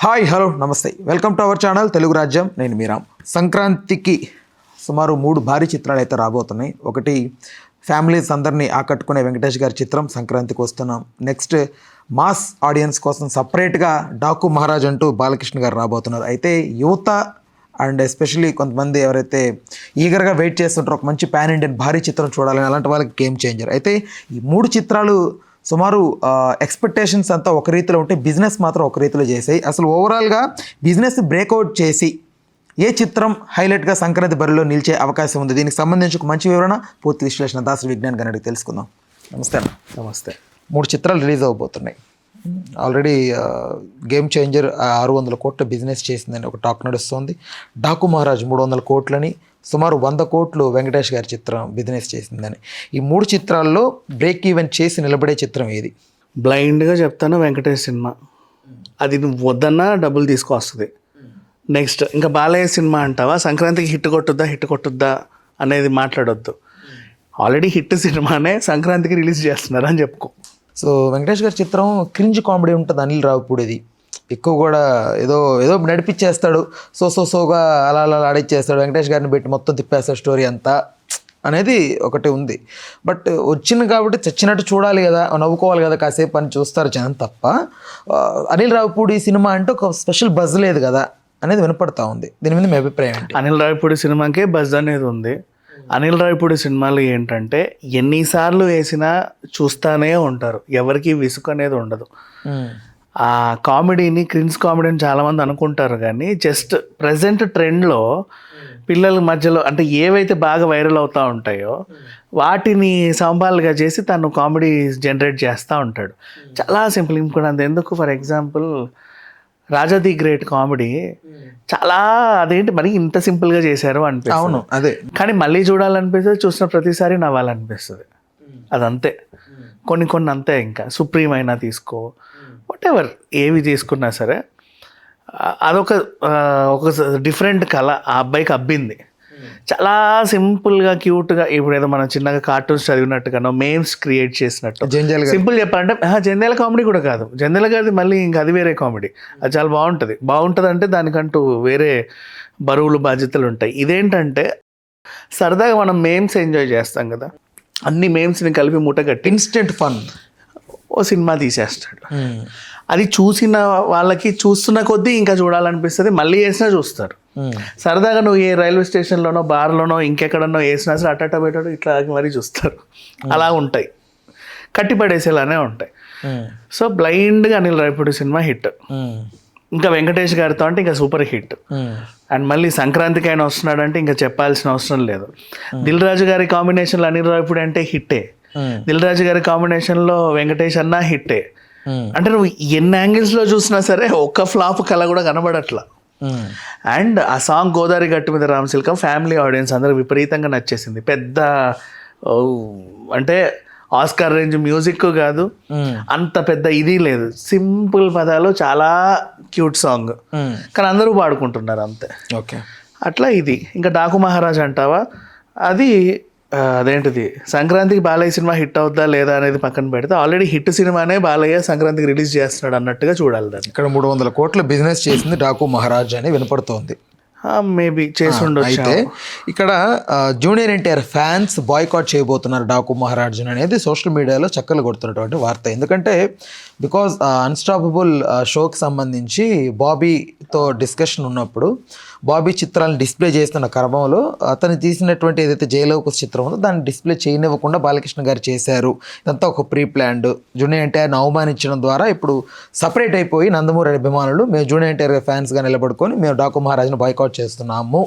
Hi hello నమస్తే welcome to our channel Telugu రాజ్యం. నేను మీరామ్. సంక్రాంతికి సుమారు 3 భారీ చిత్రాలు అయితే రాబోతున్నాయి. ఒకటి ఫ్యామిలీస్ అందరినీ ఆకట్టుకునే వెంకటేష్ గారి చిత్రం సంక్రాంతికి వస్తున్నాం. నెక్స్ట్ మాస్ ఆడియన్స్ కోసం సపరేట్గా డాకు మహారాజ్ అంటూ బాలకృష్ణ గారు రాబోతున్నారు. అయితే యువత అండ్ ఎస్పెషల్లీ కొంతమంది ఎవరైతే ఈగర్గా వెయిట్ చేస్తుంటారో ఒక మంచి పాన్ ఇండియన్ భారీ చిత్రం చూడాలని, అలాంటి వాళ్ళకి గేమ్ చేంజర్. అయితే ఈ 3 చిత్రాలు సుమారు ఎక్స్పెక్టేషన్స్ అంతా ఒక రీతిలో ఉంటే బిజినెస్ మాత్రం ఒక రీతిలో చేసాయి. అసలు ఓవరాల్గా బిజినెస్ బ్రేక్అవుట్ చేసి ఏ చిత్రం హైలైట్గా సంక్రాంతి బరిలో నిలిచే అవకాశం ఉంది, దీనికి సంబంధించి ఒక మంచి వివరణ, పూర్తి విశ్లేషణ దాసరి విజ్ఞాన్ గారిని తెలుసుకుందాం. నమస్తే అన్న. నమస్తే. 3 చిత్రాలు రిలీజ్ అవబోతున్నాయి. ఆల్రెడీ గేమ్ చేంజర్ 600 కోట్ల బిజినెస్ చేసిందని ఒక టాక్ నడుస్తుంది. డాకు మహారాజ్ 300 కోట్లని, సుమారు 100 కోట్లు వెంకటేష్ గారి చిత్రం బిజినెస్ చేసిందని. ఈ 3 చిత్రాల్లో బ్రేక్ ఈవెన్ చేసి నిలబడే చిత్రం ఏది? బ్లైండ్గా చెప్తాను, వెంకటేష్ సినిమా. అది నువ్వు వద్దన్నా డబ్బులు తీసుకొస్తుంది. నెక్స్ట్ ఇంకా బాలయ్య సినిమా అంటావా, సంక్రాంతికి హిట్ కొట్టుద్దా అనేది మాట్లాడొద్దు. ఆల్రెడీ హిట్ సినిమానే సంక్రాంతికి రిలీజ్ చేస్తున్నారు అని చెప్పుకో. సో వెంకటేష్ గారి చిత్రం క్రింజ్ కామెడీ ఉంటుంది. అనిల్ రావిపూడిది ఎక్కువ కూడా ఏదో నడిపించేస్తాడు, సోగా అలా ఆడిచ్చేస్తాడు. వెంకటేష్ గారిని పెట్టి మొత్తం తిప్పేస్తాడు స్టోరీ అంతా అనేది ఒకటి ఉంది. బట్ వచ్చింది కాబట్టి చచ్చినట్టు చూడాలి కదా, నవ్వుకోవాలి కదా కాసేపు అని చూస్తారు జనం తప్ప అనిల్ రావిపూడి సినిమా అంటే ఒక స్పెషల్ బజ్ లేదు కదా అనేది వినపడతా ఉంది. దీని మీద మీ అభిప్రాయం ఏంటి? అనిల్ రావిపూడి సినిమాకే బజ్ అనేది ఉంది. అనిల్ రావిపూడి సినిమాలు ఏంటంటే ఎన్నిసార్లు వేసినా చూస్తూనే ఉంటారు, ఎవరికి విసుగు అనేది ఉండదు. ఆ కామెడీని క్రిన్స్ కామెడీని చాలామంది అనుకుంటారు, కానీ జస్ట్ ప్రజెంట్ ట్రెండ్లో పిల్లల మధ్యలో అంటే ఏవైతే బాగా వైరల్ అవుతూ ఉంటాయో వాటిని సంభాలుగా చేసి తను కామెడీ జనరేట్ చేస్తూ ఉంటాడు. చాలా సింపుల్. ఇంకోటి అంత ఎందుకు, for example Raja the great comedy చాలా అదేంటి మరి ఇంత సింపుల్గా చేశారు అనిపిస్తుంది. అవును, అదే. కానీ మళ్ళీ చూడాలనిపిస్తుంది, చూసిన ప్రతిసారి నవ్వాలనిపిస్తుంది. అదంతే. కొన్ని అంతే. ఇంకా సుప్రీం అయినా తీసుకో, వాట్ ఎవర్ ఏవి తీసుకున్నా సరే అదొక డిఫరెంట్ కళ ఆ అబ్బాయికి అబ్బింది. చాలా సింపుల్గా క్యూట్గా, ఇప్పుడు ఏదో మనం చిన్నగా కార్టూన్స్ చదివినట్టుగానో మేమ్స్ క్రియేట్ చేసినట్టు. సింపుల్ చెప్పాలంటే జంధ్యాల కామెడీ కూడా కాదు, జంధ్యాల గారిది మళ్ళీ ఇంకా అది వేరే కామెడీ. అది చాలా బాగుంటుంది అంటే దానికంటూ వేరే బరువులు బాధ్యతలు ఉంటాయి. ఇదేంటంటే సరదాగా మనం మేమ్స్ ఎంజాయ్ చేస్తాం కదా, అన్ని మేమ్స్ని కలిపి మూట కట్టి ఇన్స్టెంట్ ఫన్ ఓ సినిమా తీసేస్తాడు. అది చూసిన వాళ్ళకి చూస్తున్న కొద్దీ ఇంకా చూడాలనిపిస్తుంది, మళ్ళీ వేసినా చూస్తారు. సరదాగా నువ్వు ఏ రైల్వే స్టేషన్లోనో బార్లోనో ఇంకెక్కడనో వేసినా సరే అట్ట పెట్టాడు ఇట్లా మరీ చూస్తారు. అలా ఉంటాయి, కట్టిపడేసేలానే ఉంటాయి. సో బ్లైండ్గా అనిల్ రావిపూడి సినిమా హిట్. ఇంకా వెంకటేష్ గారితో అంటే ఇంకా సూపర్ హిట్. అండ్ మళ్ళీ సంక్రాంతికి ఆయన వస్తున్నాడు అంటే ఇంకా చెప్పాల్సిన అవసరం లేదు. దిల్ రాజు గారి కాంబినేషన్లో అనిల్ రావిపూడి అంటే హిట్టే, దిల్ రాజు గారి కాంబినేషన్లో వెంకటేష్ అన్న హిట్టే. అంటే నువ్వు ఎన్ని యాంగిల్స్లో చూసినా సరే ఒక్క ఫ్లాప్ కళ కూడా కనబడట్లా. అండ్ ఆ సాంగ్ గోదావరి గట్టు మీద రామచిలక ఫ్యామిలీ ఆడియన్స్ అందరూ విపరీతంగా నచ్చేసింది. పెద్ద అంటే ఆస్కార్ రేంజ్ మ్యూజిక్ కాదు, అంత పెద్ద ఇది లేదు, సింపుల్ పదాలు, చాలా క్యూట్ సాంగ్, కానీ అందరూ పాడుకుంటున్నారు అంతే. ఓకే. అట్లా ఇది. ఇంకా డాకు మహారాజ్ అంటావా, అది అదేంటిది సంక్రాంతికి బాలయ్య సినిమా హిట్ అవుద్దా లేదా అనేది పక్కన పెడితే ఆల్రెడీ హిట్ సినిమానే బాలయ్య సంక్రాంతికి రిలీజ్ చేస్తున్నాడు అన్నట్టుగా చూడాలి దాన్ని. ఇక్కడ 300 కోట్ల బిజినెస్ చేసింది డాకు మహారాజ్ అని వినపడుతోంది. మేబీ చేసి ఉండొచ్చు. అయితే ఇక్కడ జూనియర్ ఎన్టీఆర్ ఫ్యాన్స్ బాయ్కాట్ చేయబోతున్నారు డాకు మహారాజ్ అనేది సోషల్ మీడియాలో చక్కలు కొడుతున్నటువంటి వార్త. ఎందుకంటే బికాజ్ అన్స్టాపబుల్ షోకి సంబంధించి బాబీతో డిస్కషన్ ఉన్నప్పుడు బాబీ చిత్రాలను డిస్ప్లే చేస్తున్న క్రమంలో అతను తీసినటువంటి ఏదైతే జయలవకుశ చిత్రం ఉందో దాన్ని డిస్ప్లే చేయనివ్వకుండా బాలకృష్ణ గారు చేశారు. ఇదంతా ఒక ప్రీ ప్లాన్డ్. జూనియర్ ఎన్టీఆర్ని అవమానించడం ద్వారా ఇప్పుడు సపరేట్ అయిపోయి నందమూరి అభిమానులు మేము జూనియర్ ఎన్టీఆర్ ఫ్యాన్స్గా నిలబడుకొని మేము డాకు మహారాజ్ని బాయ్కాట్ చేస్తున్నాము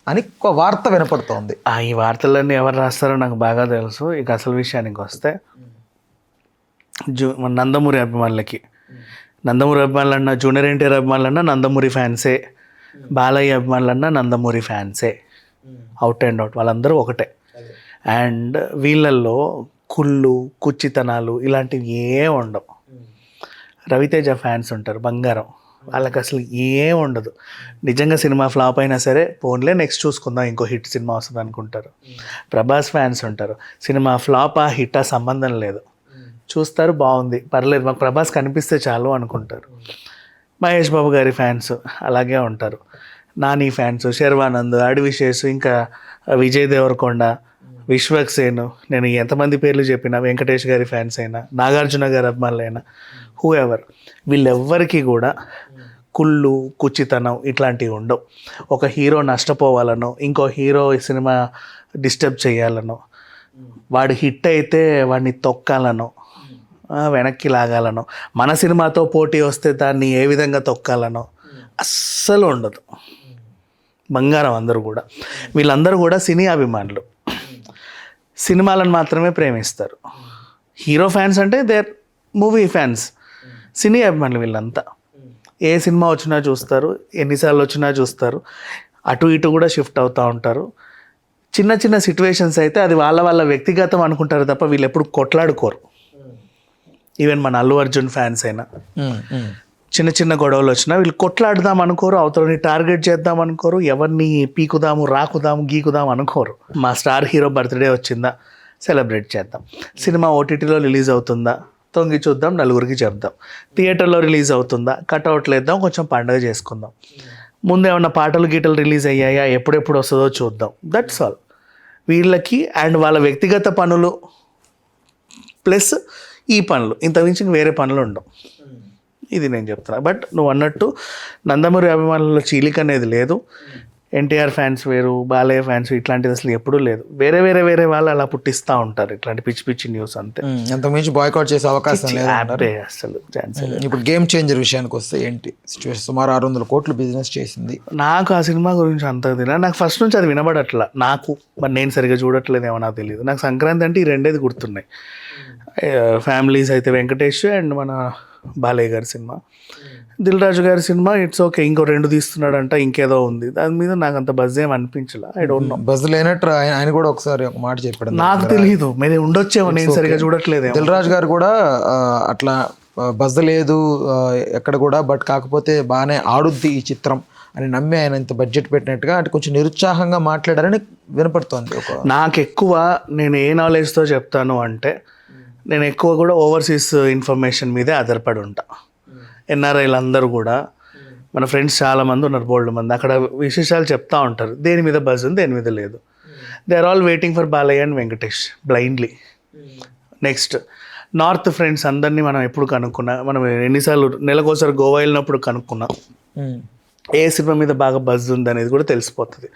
అని ఒక వార్త వినపడుతోంది. ఈ వార్తలన్నీ ఎవరు రాస్తారో నాకు బాగా తెలుసు. ఇక అసలు విషయానికి వస్తే నందమూరి అభిమానులకి, నందమూరి అభిమానులన్నా జూనియర్ ఎన్టీఆర్ అభిమానులన్నా నందమూరి ఫ్యాన్సే, బాలయ్య అభిమానులన్నా నందమూరి ఫ్యాన్సే, అవుట్ అండ్ అవుట్ వాళ్ళందరూ ఒకటే. అండ్ వీళ్ళల్లో కుచ్చితనాలు ఇలాంటివి ఏం ఉండవు. రవితేజ ఫ్యాన్స్ ఉంటారు బంగారం, వాళ్ళకి అసలు ఏం ఉండదు. నిజంగా సినిమా ఫ్లాప్ అయినా సరే పోన్లే నెక్స్ట్ చూసుకుందాం ఇంకో హిట్ సినిమా వస్తుంది అనుకుంటారు. ప్రభాస్ ఫ్యాన్స్ ఉంటారు, సినిమా ఫ్లాపా హిట్టా సంబంధం లేదు, చూస్తారు బాగుంది పర్లేదు మాకు ప్రభాస్ కనిపిస్తే చాలు అనుకుంటారు. మహేష్ బాబు గారి ఫ్యాన్స్ అలాగే ఉంటారు. నాని ఫ్యాన్స్, శర్వానంద్, అడివిశేష్, ఇంకా విజయ్ దేవరకొండ, విశ్వక్సేన్, నేను ఎంతమంది పేర్లు చెప్పినా, వెంకటేష్ గారి ఫ్యాన్స్ అయినా, నాగార్జున గారి అభిమానులైనా, హూ ఎవర్, వీళ్ళెవ్వరికీ కూడా కుళ్ళు, కుచ్చితనం ఇట్లాంటివి ఉండవు. ఒక హీరో నష్టపోవాలనో, ఇంకో హీరో ఈ సినిమా డిస్టర్బ్ చేయాలనో, వాడు హిట్ అయితే వాడిని తొక్కాలనో, వెనక్కి లాగాలనో, మన సినిమాతో పోటీ వస్తే దాన్ని ఏ విధంగా తొక్కాలనో అస్సలు ఉండదు. బంగారం అందరూ కూడా. వీళ్ళందరూ కూడా సినీ అభిమానులు, సినిమాలను మాత్రమే ప్రేమిస్తారు. హీరో ఫ్యాన్స్ అంటే దేర్ మూవీ ఫ్యాన్స్. సినీ అభిమానులు వీళ్ళంతా. ఏ సినిమా వచ్చినా చూస్తారు, ఎన్నిసార్లు వచ్చినా చూస్తారు, అటు ఇటు కూడా షిఫ్ట్ అవుతూ ఉంటారు. చిన్న చిన్న సిచ్యువేషన్స్ అయితే అది వాళ్ళ వాళ్ళ వ్యక్తిగతం అనుకుంటారు తప్ప వీళ్ళు ఎప్పుడు కొట్లాడుకోరు. ఈవెన్ మన అల్లు అర్జున్ ఫ్యాన్స్ అయినా చిన్న చిన్న గొడవలు వచ్చినా వీళ్ళు కొట్లాడదాం అనుకోరు, అవతలని టార్గెట్ చేద్దాం అనుకోరు, ఎవరిని పీకుదాము, రాకుదాము, గీకుదాం అనుకోరు. మా స్టార్ హీరో బర్త్డే వచ్చిందా, సెలబ్రేట్ చేద్దాం. సినిమా ఓటీటీలో రిలీజ్ అవుతుందా, తొంగి చూద్దాం, నలుగురికి చెప్దాం. థియేటర్లో రిలీజ్ అవుతుందా, కట్అవుట్లు వేద్దాం, కొంచెం పండుగ చేసుకుందాం. ముందు ఏమన్నా పాటలు గీటలు రిలీజ్ అయ్యాయా, ఎప్పుడెప్పుడు వస్తుందో చూద్దాం. That's all. వీళ్ళకి అండ్ వాళ్ళ వ్యక్తిగత పనులు ప్లస్ ఈ పనులు, ఇంతకుమించి వేరే పనులు ఉండవు. ఇది నేను చెప్తున్నా. బట్ నువ్వు అన్నట్టు నందమూరి అభిమానులలో చీలిక అనేది లేదు. ఎన్టీఆర్ ఫ్యాన్స్ వేరు, బాలయ్య ఫ్యాన్స్ ఇట్లాంటిది అసలు ఎప్పుడూ లేదు. వేరే వేరే వేరే వాళ్ళు అలా పుట్టిస్తూ ఉంటారు ఇట్లాంటి పిచ్చి పిచ్చి న్యూస్. అంతే. అంతకుమించి బాయ్కాట్ చేసే అవకాశం లేదు అసలు ఛాన్స్ లేదు. ఇప్పుడు గేమ్ చేంజర్ విషయానికి వస్తే ఏంటి సిచ్యువేషన్? సుమారు 600 కోట్లు బిజినెస్ చేసింది. నాకు ఆ సినిమా గురించి అంత తెలియదు. నాకు ఫస్ట్ నుంచి అది వినబడట్లా. నాకు మరి నేను సరిగ్గా చూడట్లేదేమో నాకు తెలియదు. నాకు సంక్రాంతి అంటే ఈ రెండేది గుర్తున్నాయి. ఫ్యామిలీస్ అయితే వెంకటేష్ అండ్ మన బాలయ్య గారి సినిమా. దిల్ రాజు గారి సినిమా ఇట్స్ ఓకే, ఇంకో 2 తీస్తున్నాడంట, ఇంకేదో ఉంది. దాని మీద నాకు అంత బజ్ ఏం అనిపించలే. I don't know. బజ్ లేనట్టు ఆయన కూడా ఒకసారి ఒక మాట చెప్పాడు. నాకు తెలియదు, మీరు ఉండొచ్చేమో, నేను సరిగా చూడట్లేదు. దిల్ రాజు గారు కూడా అట్లా బజ్ లేదు ఎక్కడ కూడా, బట్ కాకపోతే బాగానే ఆడుద్ది ఈ చిత్రం అని నమ్మి ఆయన ఇంత బడ్జెట్ పెట్టినట్టుగా అంటే కొంచెం నిరుత్సాహంగా మాట్లాడారని వినపడుతోంది. నాకు ఎక్కువ నేను ఏ నాలెడ్జ్తో చెప్తాను అంటే, నేను ఎక్కువ కూడా ఓవర్సీస్ ఇన్ఫర్మేషన్ మీదే ఆధారపడి ఉంటా. ఎన్ఆర్ఐలు అందరూ కూడా మన ఫ్రెండ్స్ చాలామంది ఉన్నారు, బోల్డ్ మంది. అక్కడ విశేషాలు చెప్తా ఉంటారు, దేని మీద బజ్ ఉంది, దేని మీద లేదు. They are all waiting for Balayya and Venkatesh blindly. Next north friends అందరినీ మనం ఎప్పుడు కనుక్కున్నా, మనం ఎన్నిసార్లు నెలకోసారి గోవా వెళ్ళినప్పుడు కనుక్కున్నాం ఏ సినిమా మీద బాగా బజ్ ఉంది అనేది కూడా తెలిసిపోతుంది.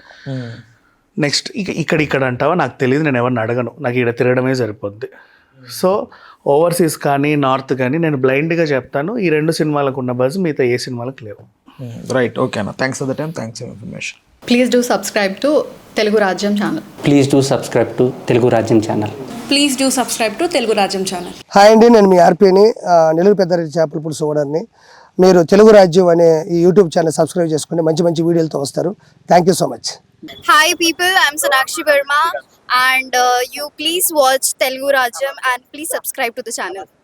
నెక్స్ట్ ఇక్కడ అంటావా నాకు తెలియదు, నేను ఎవరిని అడగను, నాకు ఇక్కడ తిరగడమే సరిపోద్ది. సో ఓవర్సీస్ కానీ నార్త్ కానీ నేను బ్లైండ్గా చెప్తాను, ఈ 2 సినిమాలకు ఉన్న బజ్ మిగతా ఏ సినిమాలకు లేవు. రైట్, ఓకేనా. Thanks for the time, thanks for information. Please do subscribe to Telugu Rajyam channel. Please do subscribe to Telugu Rajyam channel. Please do subscribe to Telugu Rajyam channel. Hi అండి, నేను మీ ఆర్పీని, నెల్లూరు పెద్దారెడ్డి చేపల పులుసు ఓనర్ని. మీరు తెలుగు రాజ్యం అనే ఈ యూట్యూబ్ ఛానల్ సబ్స్క్రైబ్ చేసుకుని మంచి మంచి వీడియోలతో వస్తారు. Thank you so much. Hi people, I'm Sonakshi Verma and you please watch Telugu Rajyam and please subscribe to the channel.